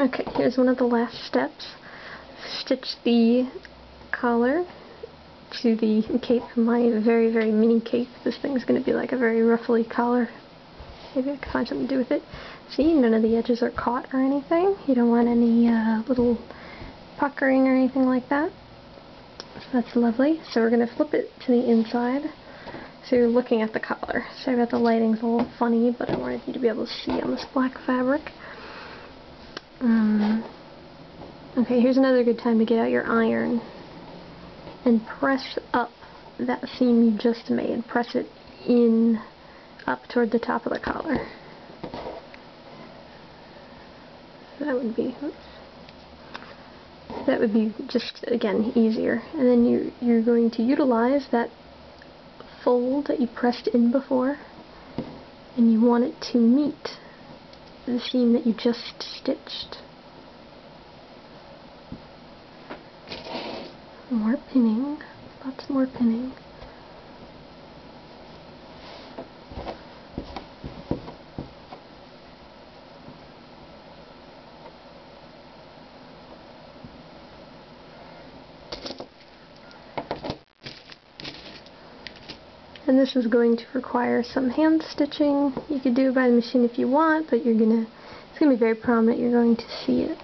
Okay, here's one of the last steps. Stitch the collar to the cape. My very, very mini cape. This thing's going to be like a very ruffly collar. Maybe I can find something to do with it. See, none of the edges are caught or anything. You don't want any little puckering or anything like that. So that's lovely. So we're going to flip it to the inside. So you're looking at the collar. Sorry about the lighting's a little funny, but I wanted you to be able to see on this black fabric. Okay, here's another good time to get out your iron and press up that seam you just made. Press it in up toward the top of the collar. That would be just, again, easier. And then you're going to utilize that fold that you pressed in before, and you want it to meet the seam that you just stitched. More pinning, lots more pinning. And this is going to require some hand stitching. You could do it by the machine if you want, but it's gonna be very prominent. You're going to see it.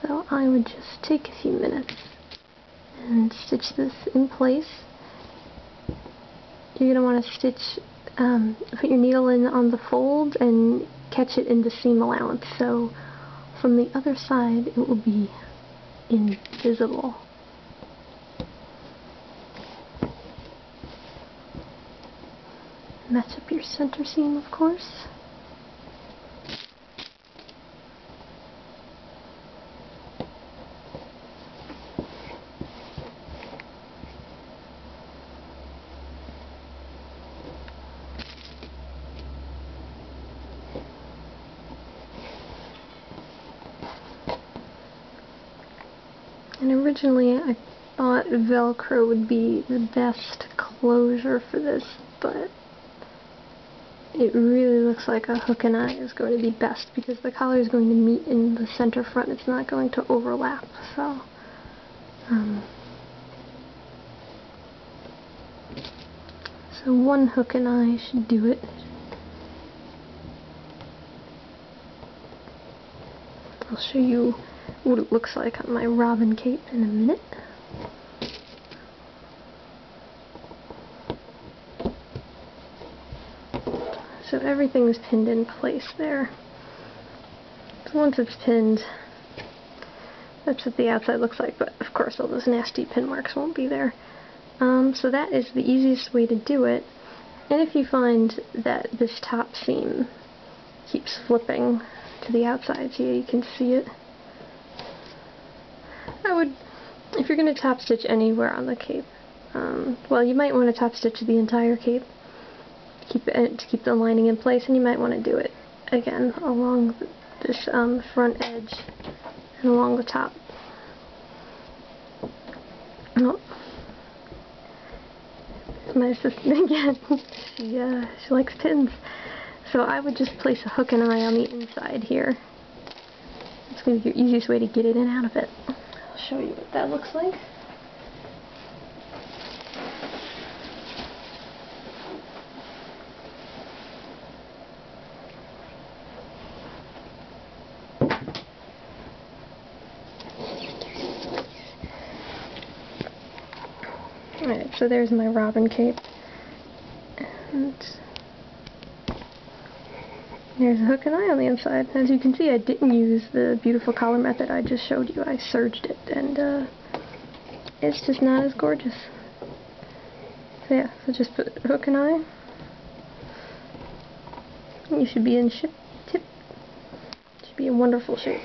So I would just take a few minutes and stitch this in place. You're gonna want to stitch, put your needle in on the fold and catch it into seam allowance. So from the other side, it will be invisible. Match up your center seam, of course. And originally I thought Velcro would be the best closure for this, but it really looks like a hook and eye is going to be best because the collar is going to meet in the center front. It's not going to overlap. So, one hook and eye should do it. I'll show you what it looks like on my robin cape in a minute. So everything's pinned in place there. So once it's pinned, that's what the outside looks like, but of course all those nasty pin marks won't be there. So that is the easiest way to do it. And if you find that this top seam keeps flipping to the outside, so you can see it, if you're going to top stitch anywhere on the cape, well, you might want to top stitch the entire cape to keep the lining in place, and you might want to do it again along this front edge and along the top. Oh, my assistant again. She likes pins. So I would just place a hook and eye on the inside here. It's going to be your easiest way to get it in and out of it. I'll show you what that looks like. Alright, so there's my robin cape. And there's a hook and eye on the inside. As you can see, I didn't use the beautiful collar method I just showed you. I serged it, and it's just not as gorgeous. So yeah, so just put a hook and eye. You should be in tip. Should be in wonderful shape.